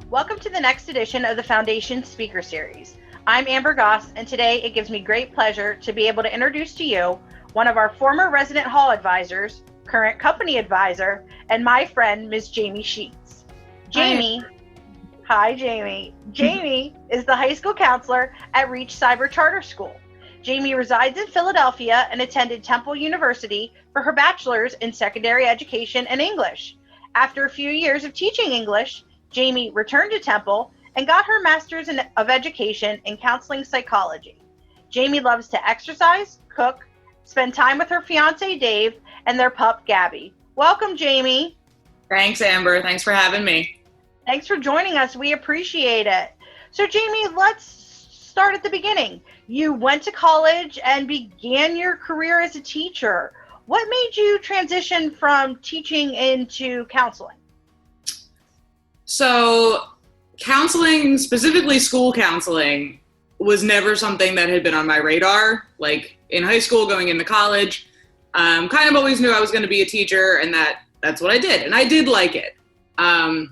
Welcome to the next edition of the Foundation Speaker Series. I'm Amber Goss, and today it gives me great pleasure to be able to introduce to you one of our former resident hall advisors, current company advisor, and my friend, Ms. Jamie Sheets. Jamie, hi Jamie. Jamie is the high school counselor at Reach Cyber Charter School. Jamie resides in Philadelphia and attended Temple University for her bachelor's in secondary education and English. After a few years of teaching English, Jamie returned to Temple and got her master's of education in counseling psychology. Jamie loves to exercise, cook, spend time with her fiance Dave, and their pup Gabby. Welcome, Jamie. Thanks, Amber. Thanks for having me. Thanks for joining us. We appreciate it. So, Jamie, let's start at the beginning. You went to college and began your career as a teacher. What made you transition from teaching into counseling? So counseling, specifically school counseling, was never something that had been on my radar. Like in high school, going into college, kind of always knew I was going to be a teacher, and that's what I did. And I did like it. I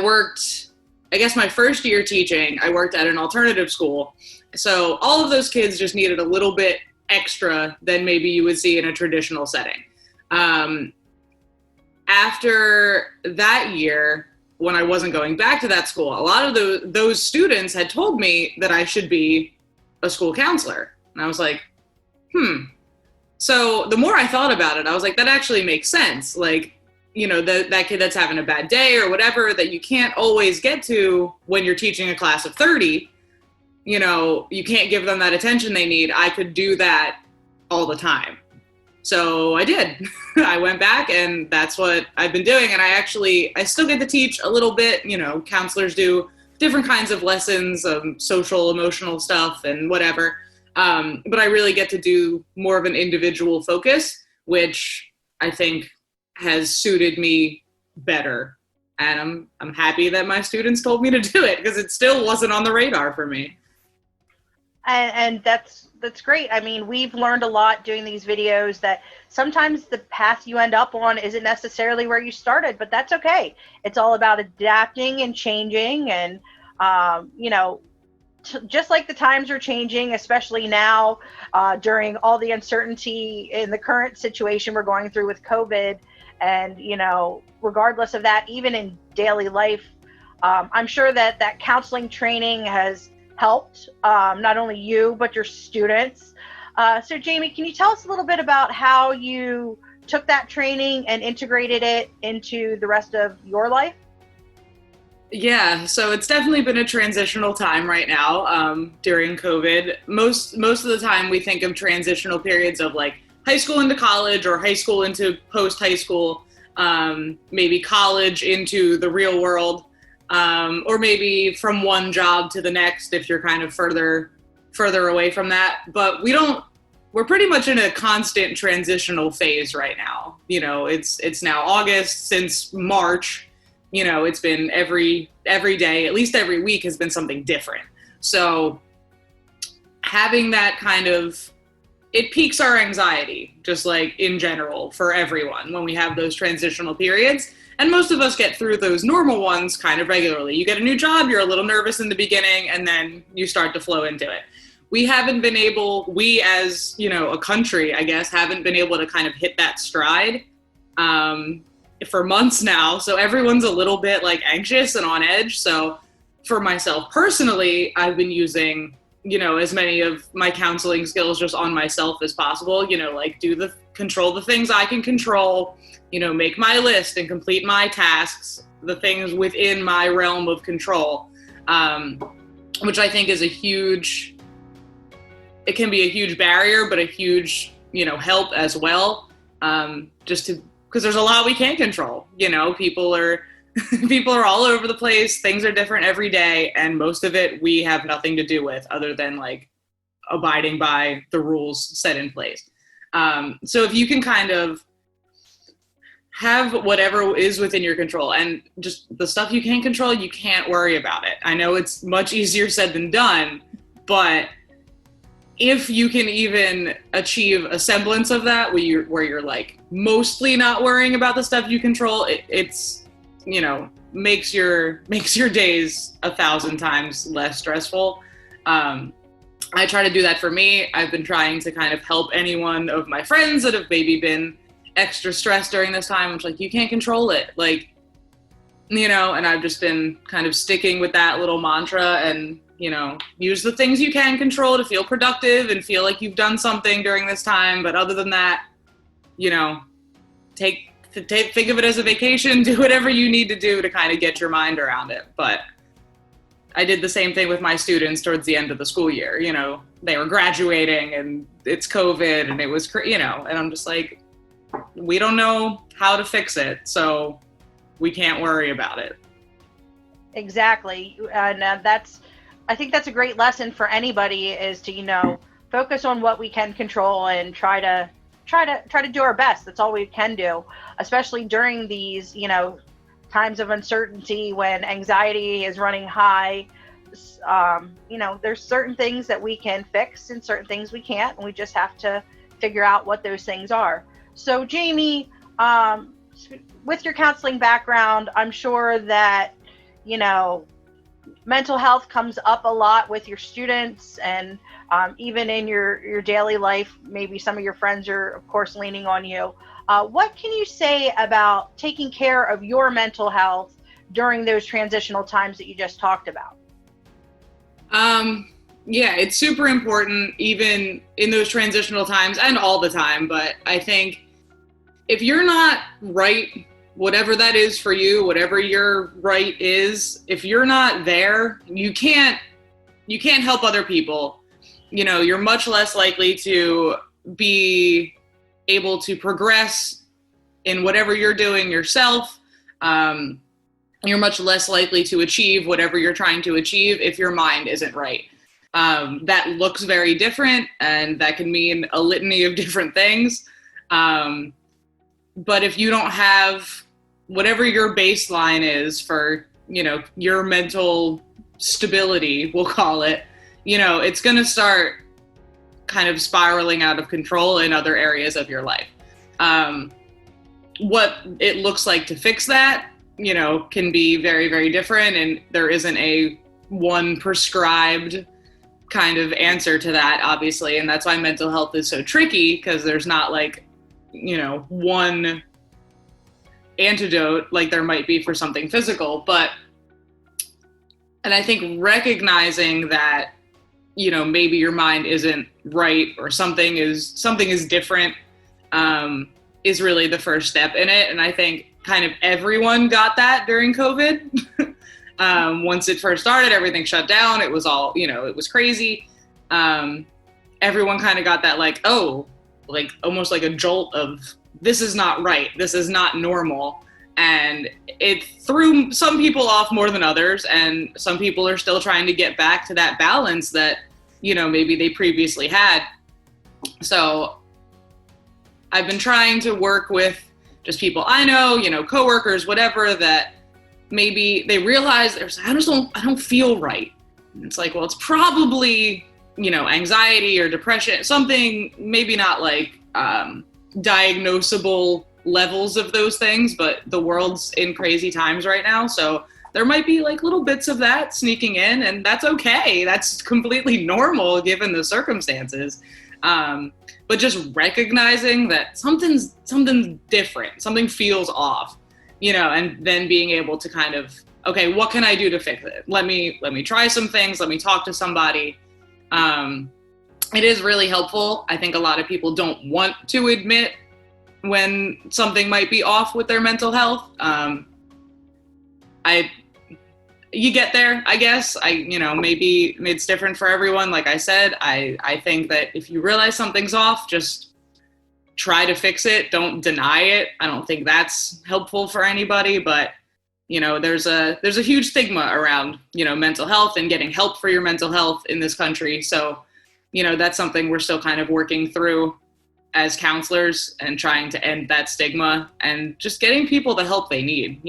worked, I guess my first year teaching, I worked at an alternative school. So all of those kids just needed a little bit extra than maybe you would see in a traditional setting. After that year, when I wasn't going back to that school, a lot of those students had told me that I should be a school counselor. And I was like, So the more I thought about it, I was like, that actually makes sense. Like, you know, that kid that's having a bad day or whatever that you can't always get to when you're teaching a class of 30, you know, you can't give them that attention they need. I could do that all the time. So I did. I went back, and that's what I've been doing. And I still get to teach a little bit. You know, counselors do different kinds of lessons, social, emotional stuff and whatever. But I really get to do more of an individual focus, which I think has suited me better. And I'm happy that my students told me to do it, because it still wasn't on the radar for me. And that's great. I mean, we've learned a lot doing these videos that sometimes the path you end up on isn't necessarily where you started, but that's okay. It's all about adapting and changing, and you know, just like the times are changing, especially now during all the uncertainty in the current situation we're going through with COVID. And, you know, regardless of that, even in daily life, I'm sure that counseling training has helped not only you, but your students. So Jamie, can you tell us a little bit about how you took that training and integrated it into the rest of your life? Yeah, so it's definitely been a transitional time right now during COVID. Most of the time we think of transitional periods of like high school into college, or high school into post-high school, maybe college into the real world. Or maybe from one job to the next if you're kind of further away from that. But we're pretty much in a constant transitional phase right now. You know, it's now August. Since March, you know, it's been every day, at least every week has been something different. So having that it piques our anxiety, just like in general for everyone when we have those transitional periods. And most of us get through those normal ones kind of regularly. You get a new job, you're a little nervous in the beginning, and then you start to flow into it. We as, you know, a country, I guess, haven't been able to kind of hit that stride for months now. So everyone's a little bit like anxious and on edge. So for myself personally, I've been using, you know, as many of my counseling skills just on myself as possible, you know, like control the things I can control, you know, make my list and complete my tasks, the things within my realm of control, which I think is it can be a huge barrier, but a huge, you know, help as well. Because there's a lot we can't control, you know, people are all over the place. Things are different every day. And most of it we have nothing to do with other than like abiding by the rules set in place. So if you can kind of have whatever is within your control, and just the stuff you can't control, you can't worry about it. I know it's much easier said than done, but if you can even achieve a semblance of that, where you're like mostly not worrying about the stuff you control, it's makes your days 1,000 times less stressful. I try to do that for me. I've been trying to kind of help any one of my friends that have maybe been extra stressed during this time. It's like, you can't control it. Like, and I've just been kind of sticking with that little mantra and, use the things you can control to feel productive and feel like you've done something during this time. But other than that, think of it as a vacation, do whatever you need to do to kind of get your mind around it. But I did the same thing with my students towards the end of the school year. They were graduating and it's COVID and it was, and I'm just like, we don't know how to fix it, so we can't worry about it. Exactly. And I think that's a great lesson for anybody, is to, focus on what we can control and try to do our best. That's all we can do, especially during these, times of uncertainty when anxiety is running high. There's certain things that we can fix and certain things we can't, and we just have to figure out what those things are. So Jamie, with your counseling background, I'm sure that, mental health comes up a lot with your students, and even in your daily life, maybe some of your friends are, of course, leaning on you. What can you say about taking care of your mental health during those transitional times that you just talked about? Yeah, it's super important, even in those transitional times and all the time. But I think if you're not right, whatever that is for you, whatever your right is, if you're not there, you can't help other people. You're much less likely to be able to progress in whatever you're doing yourself. You're much less likely to achieve whatever you're trying to achieve if your mind isn't right. That looks very different, and that can mean a litany of different things. But if you don't have whatever your baseline is for, your mental stability, we'll call it, it's going to start kind of spiraling out of control in other areas of your life. What it looks like to fix that, can be very, very different. And there isn't a one prescribed kind of answer to that, obviously. And that's why mental health is so tricky, because there's not like, one antidote like there might be for something physical. And I think recognizing that, maybe your mind isn't right or something is different, is really the first step in it. And I think kind of everyone got that during COVID. Once it first started, everything shut down. It was all, it was crazy. Everyone kind of got that, like, oh, like almost like a jolt of, this is not right, this is not normal. And it threw some people off more than others, and some people are still trying to get back to that balance that, maybe they previously had. So I've been trying to work with just people I know, coworkers, whatever, that maybe they realize I don't feel right. And it's like, well, it's probably, anxiety or depression, something, maybe not like diagnosable levels of those things, but the world's in crazy times right now. So there might be like little bits of that sneaking in, and that's okay. That's completely normal given the circumstances. But just recognizing that something's different, something feels off, and then being able to kind of, okay, what can I do to fix it? Let me try some things. Let me talk to somebody. It is really helpful. I think a lot of people don't want to admit when something might be off with their mental health. You get there, I guess. Maybe it's different for everyone. Like I said, I think that if you realize something's off, just try to fix it. Don't deny it. I don't think that's helpful for anybody, but there's a huge stigma around, mental health and getting help for your mental health in this country. So, that's something we're still kind of working through as counselors, and trying to end that stigma and just getting people the help they need,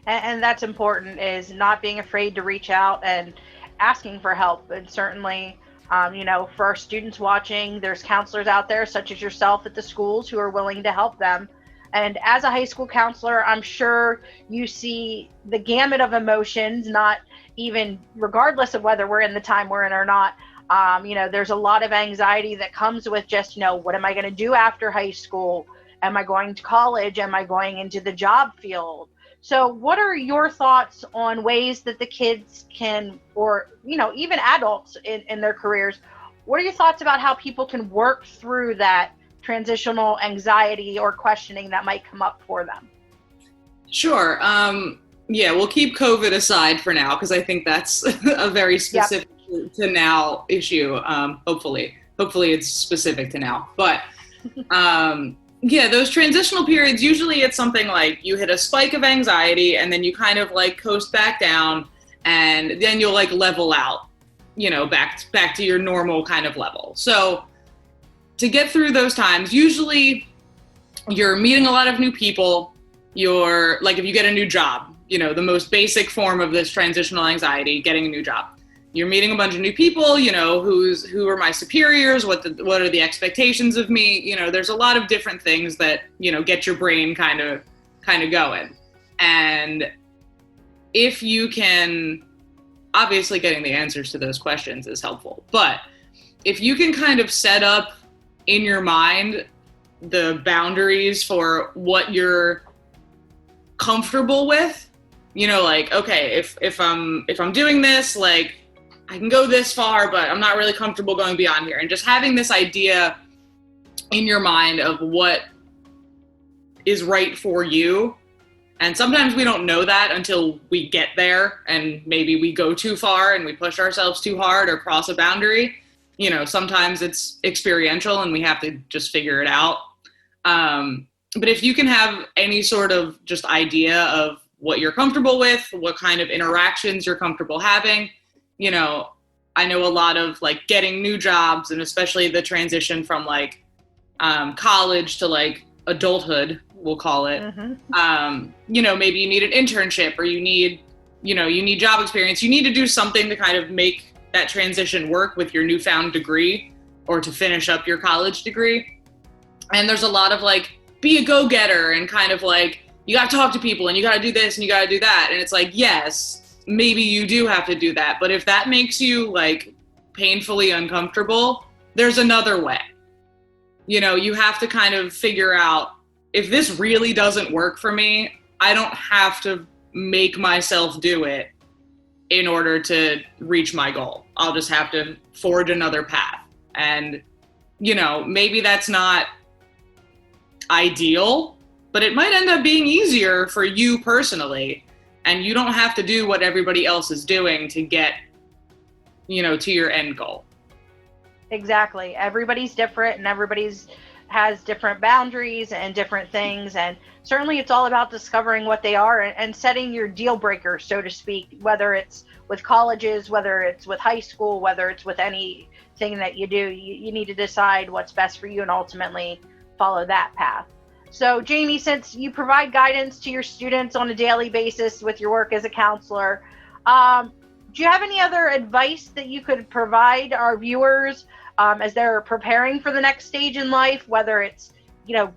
And that's important, is not being afraid to reach out and asking for help. And certainly, for our students watching, there's counselors out there such as yourself at the schools who are willing to help them. And as a high school counselor, I'm sure you see the gamut of emotions, not even regardless of whether we're in the time we're in or not. There's a lot of anxiety that comes with just, what am I going to do after high school? Am I going to college? Am I going into the job field? So what are your thoughts on ways that the kids can, or, even adults in their careers, what are your thoughts about how people can work through that transitional anxiety or questioning that might come up for them? Sure. Yeah, we'll keep COVID aside for now, because I think that's a very specific to now issue. Hopefully it's specific to now. But yeah, those transitional periods, usually it's something like you hit a spike of anxiety and then you kind of like coast back down, and then you'll like level out, back to your normal kind of level. So to get through those times, usually you're meeting a lot of new people. You're like, if you get a new job, the most basic form of this transitional anxiety, getting a new job. You're meeting a bunch of new people, who are my superiors, what are the expectations of me? There's a lot of different things that, get your brain kind of going. And if you can, obviously getting the answers to those questions is helpful, but if you can kind of set up in your mind the boundaries for what you're comfortable with, like, okay, if I'm doing this, like, I can go this far, but I'm not really comfortable going beyond here. And just having this idea in your mind of what is right for you. And sometimes we don't know that until we get there, and maybe we go too far and we push ourselves too hard or cross a boundary. Sometimes it's experiential and we have to just figure it out. But if you can have any sort of just idea of what you're comfortable with, what kind of interactions you're comfortable having, I know a lot of like getting new jobs, and especially the transition from like college to like adulthood, we'll call it. Mm-hmm. Maybe you need an internship, or you need job experience. You need to do something to kind of make that transition work with your newfound degree, or to finish up your college degree. And there's a lot of like, be a go-getter, and kind of like, you got to talk to people and you got to do this and you got to do that. And it's like, yes, maybe you do have to do that. But if that makes you like painfully uncomfortable, there's another way. You have to kind of figure out, if this really doesn't work for me, I don't have to make myself do it in order to reach my goal. I'll just have to forge another path. And, maybe that's not ideal, but it might end up being easier for you personally, and you don't have to do what everybody else is doing to get, to your end goal. Exactly. Everybody's different, and everybody's has different boundaries and different things. And certainly it's all about discovering what they are and setting your deal breakers, so to speak, whether it's with colleges, whether it's with high school, whether it's with anything that you do. You need to decide what's best for you and ultimately follow that path. So Jamie, since you provide guidance to your students on a daily basis with your work as a counselor, do you have any other advice that you could provide our viewers as they're preparing for the next stage in life, whether it's,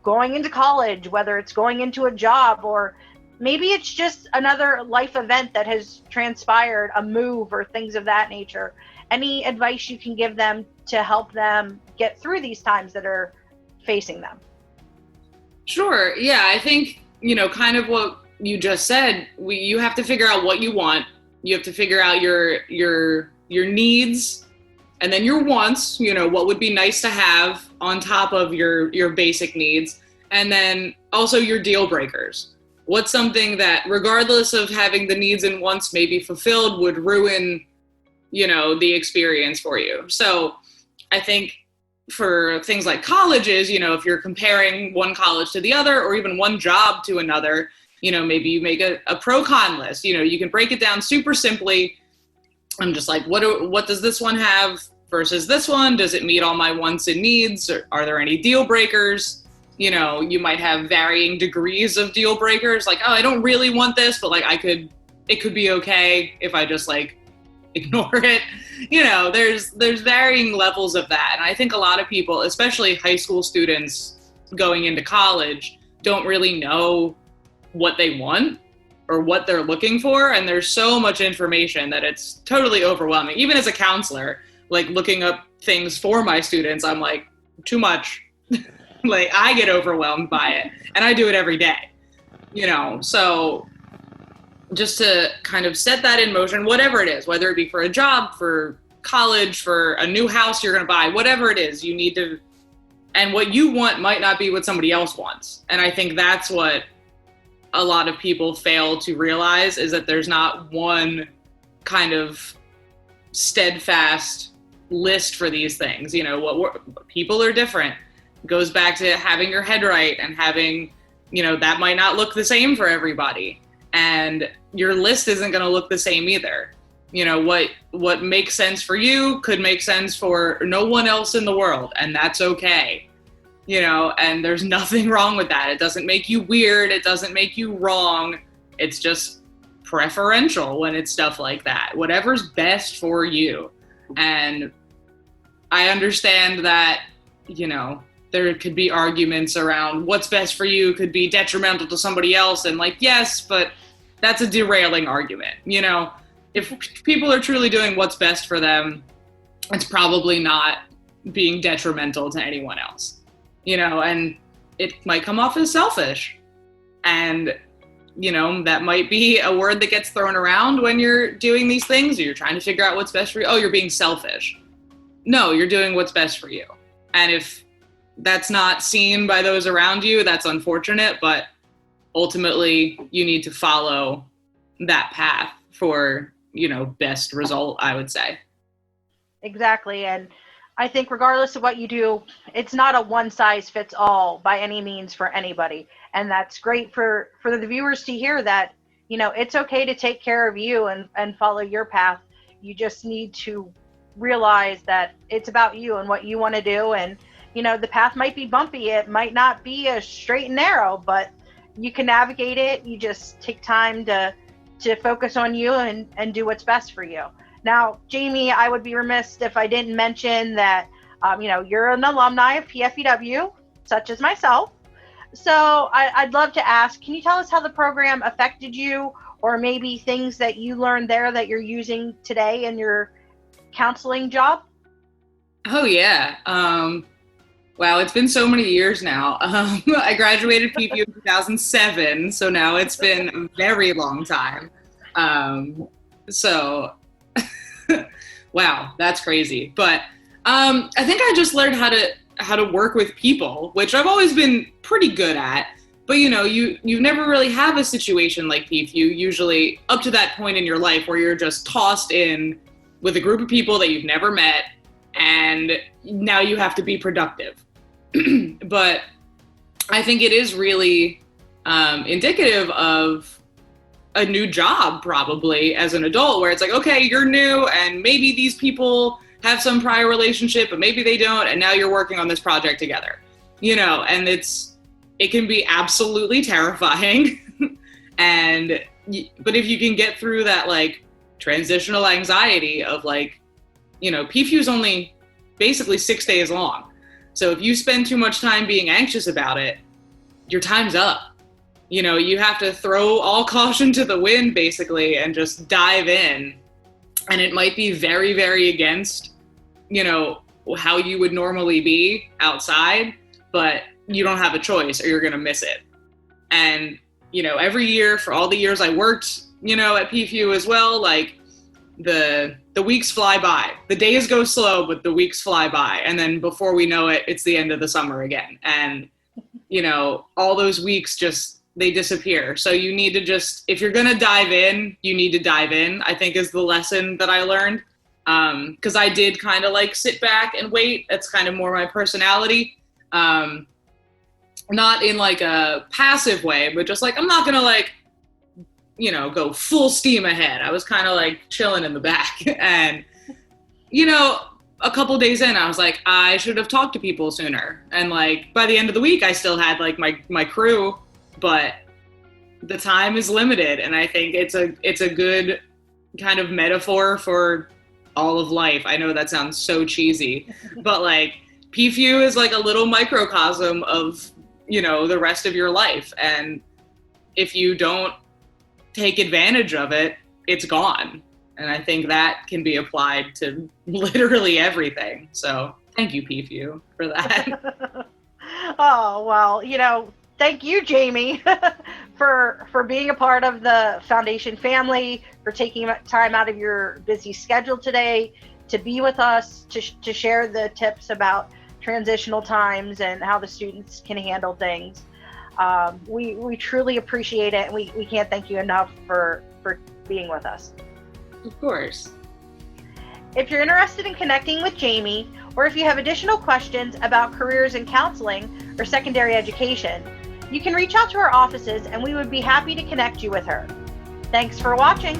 going into college, whether it's going into a job, or maybe it's just another life event that has transpired, a move or things of that nature? Any advice you can give them to help them get through these times that are facing them? Sure. Yeah, I think, kind of what you just said, you have to figure out what you want. You have to figure out your needs, and then your wants, what would be nice to have on top of your basic needs. And then also your deal breakers. What's something that, regardless of having the needs and wants maybe fulfilled, would ruin, the experience for you. So I think for things like colleges, if you're comparing one college to the other, or even one job to another, maybe you make a pro-con list. You can break it down super simply. I'm just like, what does this one have versus this one? Does it meet all my wants and needs? Or are there any deal breakers? You might have varying degrees of deal breakers. Like, oh, I don't really want this, but like it could be okay if I just like ignore it. There's varying levels of that. And I think a lot of people, especially high school students going into college, don't really know what they want or what they're looking for. And there's so much information that it's totally overwhelming. Even as a counselor, like looking up things for my students, I'm like, too much. Like I get overwhelmed by it, and I do it every day, so just to kind of set that in motion, whatever it is, whether it be for a job, for college, for a new house you're going to buy, whatever it is, you need to, and what you want might not be what somebody else wants. And I think that's what a lot of people fail to realize, is that there's not one kind of steadfast list for these things. People are different. It goes back to having your head right and having, that might not look the same for everybody. And your list isn't going to look the same either. What makes sense for you could make sense for no one else in the world, and that's okay. And there's nothing wrong with that. It doesn't make you weird. It doesn't make you wrong. It's just preferential when it's stuff like that. Whatever's best for you. And I understand that, there could be arguments around what's best for you could be detrimental to somebody else. And yes, but that's a derailing argument. If people are truly doing what's best for them, it's probably not being detrimental to anyone else. And it might come off as selfish. And, that might be a word that gets thrown around when you're doing these things, or you're trying to figure out what's best for you. Oh, you're being selfish. No, you're doing what's best for you. And if that's not seen by those around you, that's unfortunate, but ultimately you need to follow that path for, best result, I would say. Exactly. And I think regardless of what you do, it's not a one size fits all by any means for anybody. And that's great for the viewers to hear that, it's okay to take care of you and follow your path. You just need to realize that it's about you and what you want to do. And, the path might be bumpy. It might not be a straight and narrow, but you can navigate it. You just take time to focus on you and do what's best for you. Now, Jamie, I would be remiss if I didn't mention that, you're an alumni of PFEW, such as myself. So I'd love to ask, can you tell us how the program affected you, or maybe things that you learned there that you're using today in your counseling job? Oh, yeah. Wow, it's been so many years now. I graduated PPU in 2007, so now it's been a very long time. Wow, that's crazy. But I think I just learned how to work with people, which I've always been pretty good at. But you never really have a situation like PFU usually up to that point in your life where you're just tossed in with a group of people that you've never met, and now you have to be productive. But I think it is really indicative of a new job probably as an adult, where it's like, okay, you're new and maybe these people have some prior relationship, but maybe they don't. And now you're working on this project together, and it can be absolutely terrifying. But if you can get through that, transitional anxiety of PFU is only basically 6 days long. So if you spend too much time being anxious about it, your time's up. You have to throw all caution to the wind, basically, and just dive in. And it might be very, very against, how you would normally be outside, but you don't have a choice or you're going to miss it. And, every year for all the years I worked, at PFU as well, the weeks fly by. The days go slow, but the weeks fly by. And then before we know it, it's the end of the summer again. And, all those weeks they disappear. So you need to if you're going to dive in, you need to dive in, I think is the lesson that I learned. Because I did kind of sit back and wait. That's kind of more my personality. Not in a passive way, but just I'm not going to go full steam ahead. I was kind of chilling in the back. And, a couple days in, I was like, I should have talked to people sooner. And by the end of the week, I still had my crew, but the time is limited. And I think it's a good kind of metaphor for all of life. I know that sounds so cheesy, but PFU is a little microcosm of, the rest of your life. And if you don't take advantage of it, it's gone. And I think that can be applied to literally everything. So thank you, PFU, for that. Oh, well, thank you, Jamie, for being a part of the foundation family, for taking time out of your busy schedule today to be with us, to share the tips about transitional times and how the students can handle things. We truly appreciate it, and we can't thank you enough for being with us. Of course. If you're interested in connecting with Jamie, or if you have additional questions about careers in counseling or secondary education, you can reach out to our offices and we would be happy to connect you with her. Thanks for watching.